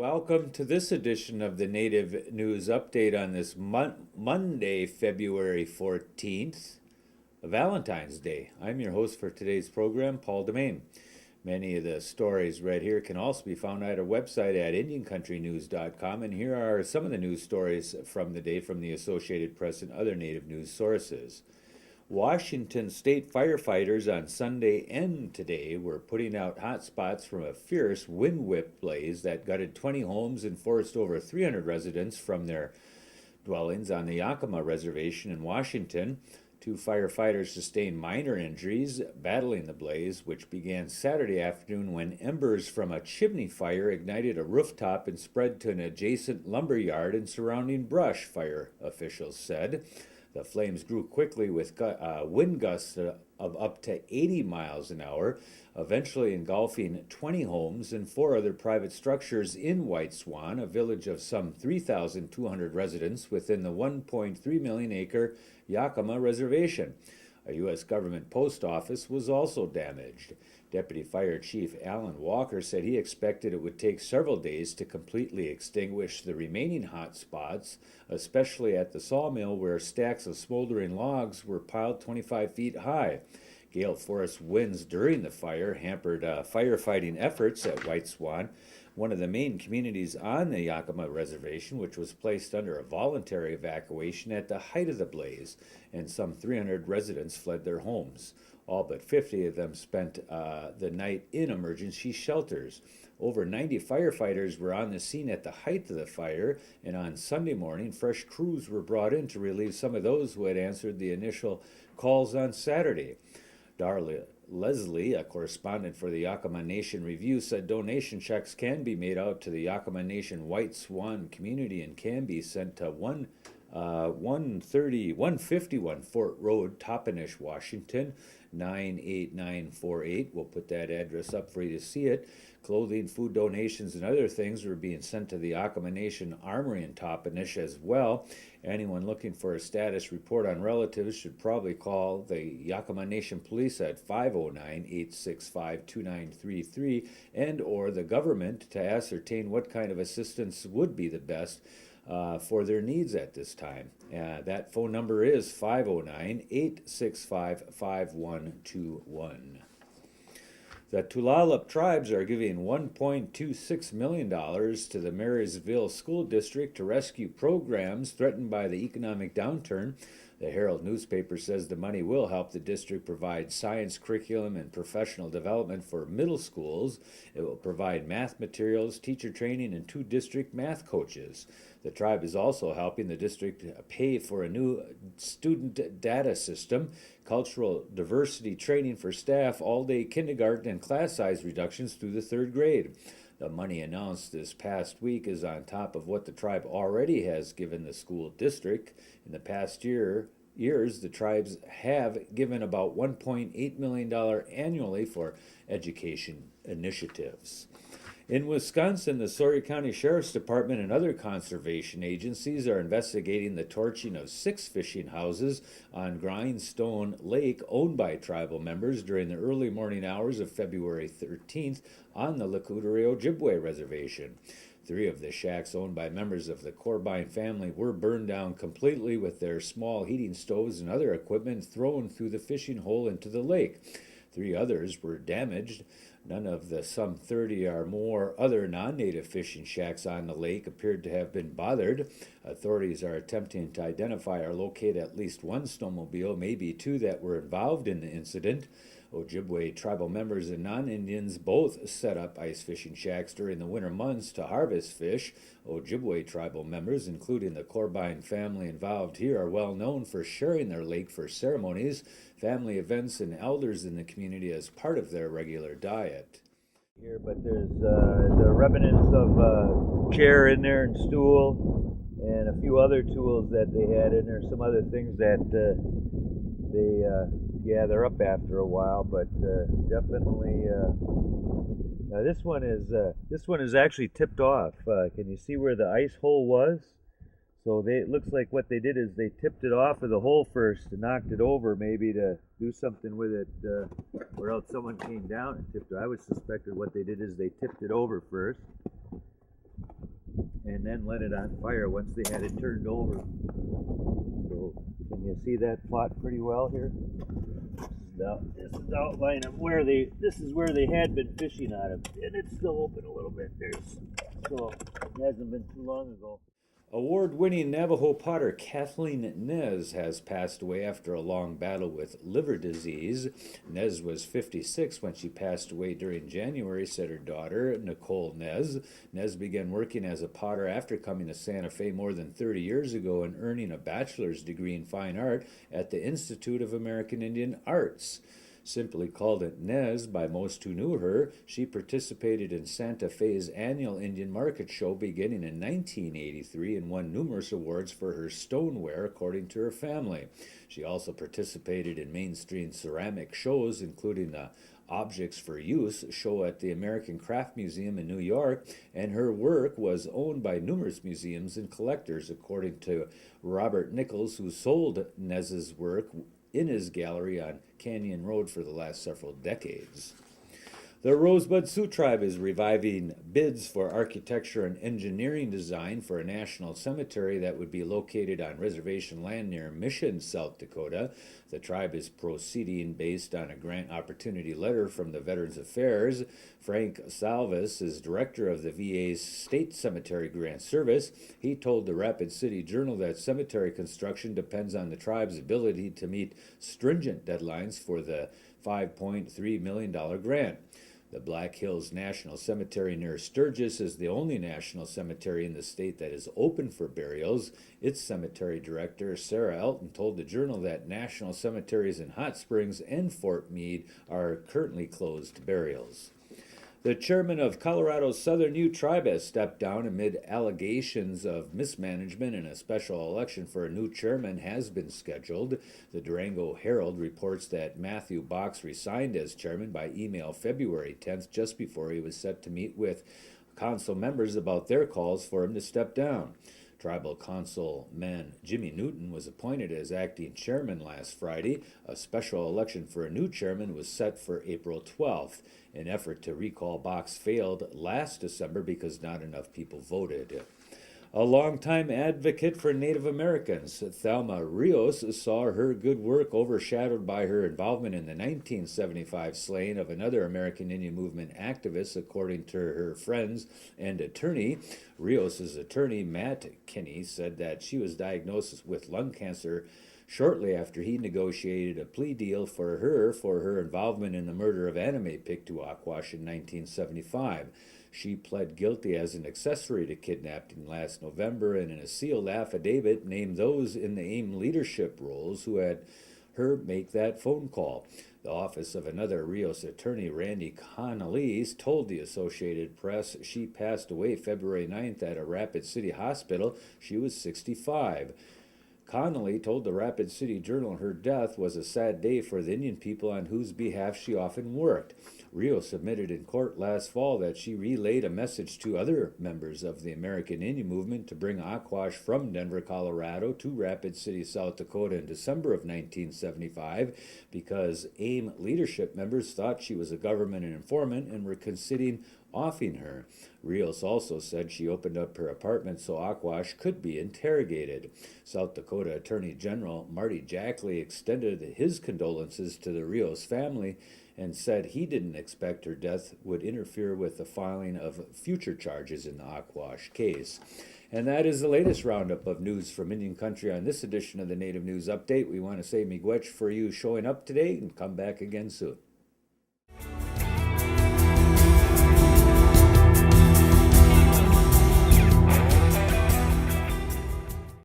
Welcome to this edition of the Native News Update on this Monday, February 14th, Valentine's Day. I'm your host for today's program, Paul DeMain. Many of the stories read here can also be found at our website at IndianCountryNews.com, and here are some of the news stories from the day from the Associated Press and other Native news sources. Washington state firefighters on Sunday and today were putting out hot spots from a fierce wind whip blaze that gutted 20 homes and forced over 300 residents from their dwellings on the Yakima Reservation in Washington. Two firefighters sustained minor injuries battling the blaze, which began Saturday afternoon when embers from a chimney fire ignited a rooftop and spread to an adjacent lumber yard and surrounding brush, fire officials said. The flames grew quickly with wind gusts of up to 80 miles an hour, eventually engulfing 20 homes and 4 other private structures in White Swan, a village of some 3,200 residents within the 1.3 million acre Yakima Reservation. A U.S. government post office was also damaged. Deputy Fire Chief Alan Walker said he expected it would take several days to completely extinguish the remaining hot spots, especially at the sawmill where stacks of smoldering logs were piled 25 feet high. Gale force winds during the fire hampered firefighting efforts at White Swan, one of the main communities on the Yakima Reservation, which was placed under a voluntary evacuation at the height of the blaze, and some 300 residents fled their homes. All but 50 of them spent the night in emergency shelters. Over 90 firefighters were on the scene at the height of the fire, and on Sunday morning, fresh crews were brought in to relieve some of those who had answered the initial calls on Saturday. Darla Leslie, a correspondent for the Yakima Nation Review, said donation checks can be made out to the Yakima Nation White Swan community and can be sent to 151 Fort Road, Toppenish, Washington, 98948. We'll put that address up for you to see it. Clothing, food donations, and other things were being sent to the Yakima Nation Armory in Toppenish as well. Anyone looking for a status report on relatives should probably call the Yakima Nation Police at 509-865-2933 and or the government to ascertain what kind of assistance would be the best for their needs at this time. That phone number is 509-865-5121. The Tulalip tribes are giving $1.26 million to the Marysville School District to rescue programs threatened by the economic downturn. The Herald newspaper says the money will help the district provide science curriculum and professional development for middle schools. It will provide math materials, teacher training, and 2 district math coaches. The tribe is also helping the district pay for a new student data system, cultural diversity training for staff, all-day kindergarten, and class size reductions through the 3rd grade. The money announced this past week is on top of what the tribe already has given the school district. In the past years, the tribes have given about $1.8 million annually for education initiatives. In Wisconsin, the Sawyer County Sheriffs Department and other conservation agencies are investigating the torching of 6 fishing houses on Grindstone Lake owned by tribal members during the early morning hours of February 13th on the Lakota Ojibwe Reservation. 3 of the shacks owned by members of the Corbine family were burned down completely with their small heating stoves and other equipment thrown through the fishing hole into the lake. 3 others were damaged. None of the some 30 or more other non-native fishing shacks on the lake appeared to have been bothered. Authorities are attempting to identify or locate at least 1 snowmobile, maybe 2 that were involved in the incident. Ojibwe tribal members and non-Indians both set up ice fishing shacks during the winter months to harvest fish. Ojibwe tribal members, including the Corbine family involved here, are well known for sharing their lake for ceremonies, family events, and elders in the community as part of their regular diet. Here, but there's the remnants of chair in there and stool and a few other tools that they had in there, some other things that they gather up after a while, but definitely this one is actually tipped off. Can you see where the ice hole was? So it looks like what they did is they tipped it off of the hole first and knocked it over, maybe to do something with it, or else someone came down and tipped it. I would suspect that what they did is they tipped it over first. and then let it on fire once they had it turned over. So can you see that plot pretty well here? This is the outline of where this is where they had been fishing out of, and it's still open a little bit. So it hasn't been too long ago. Award-winning Navajo Potter Kathleen Nez has passed away after a long battle with liver disease. Nez was 56 when she passed away during January, said her daughter, Nicole Nez. Nez began working as a potter after coming to Santa Fe more than 30 years ago and earning a bachelor's degree in fine art at the Institute of American Indian Arts. Simply called it Nez by most who knew her, she participated in Santa Fe's annual Indian Market Show beginning in 1983 and won numerous awards for her stoneware, according to her family. She also participated in mainstream ceramic shows, including the Objects for Use show at the American Craft Museum in New York, and her work was owned by numerous museums and collectors, according to Robert Nichols, who sold Nez's work in his gallery on Canyon Road for the last several decades. The Rosebud Sioux tribe is reviving bids for architecture and engineering design for a national cemetery that would be located on reservation land near Mission, South Dakota. The tribe is proceeding based on a grant opportunity letter from the Veterans Affairs. Frank Salvis is director of the VA's State Cemetery Grant Service. He told the Rapid City Journal that cemetery construction depends on the tribe's ability to meet stringent deadlines for the $5.3 million grant. The Black Hills National Cemetery near Sturgis is the only national cemetery in the state that is open for burials. Its cemetery director, Sarah Elton, told the Journal that national cemeteries in Hot Springs and Fort Meade are currently closed to burials. The chairman of Colorado's Southern Ute tribe has stepped down amid allegations of mismanagement, and a special election for a new chairman has been scheduled. The Durango Herald reports that Matthew Box resigned as chairman by email February 10th, just before he was set to meet with council members about their calls for him to step down. Tribal Councilman Jimmy Newton was appointed as acting chairman last Friday. A special election for a new chairman was set for April 12th. An effort to recall Box failed last December because not enough people voted. A longtime advocate for Native Americans, Thelma Rios, saw her good work overshadowed by her involvement in the 1975 slaying of another American Indian Movement activist, according to her friends and attorney. Rios' attorney, Matt Kinney, said that she was diagnosed with lung cancer shortly after he negotiated a plea deal for her involvement in the murder of anime pig Tuakwash in 1975. She pled guilty as an accessory to kidnapping last November, and in a sealed affidavit named those in the AIM leadership roles who had her make that phone call. The office of another Rios attorney, Randy Connolly, told the Associated Press she passed away February 9th at a Rapid City hospital. She was 65. Connolly told the Rapid City Journal her death was a sad day for the Indian people on whose behalf she often worked. Rios admitted in court last fall that she relayed a message to other members of the American Indian Movement to bring Aquash from Denver, Colorado to Rapid City, South Dakota in December of 1975 because AIM leadership members thought she was a government informant and were considering offing her. Rios also said she opened up her apartment so Aquash could be interrogated. South Dakota Attorney General Marty Jackley extended his condolences to the Rios family and said he didn't expect her death would interfere with the filing of future charges in the Aquash case. And that is the latest roundup of news from Indian Country on this edition of the Native News Update. We want to say miigwech for you showing up today, and come back again soon.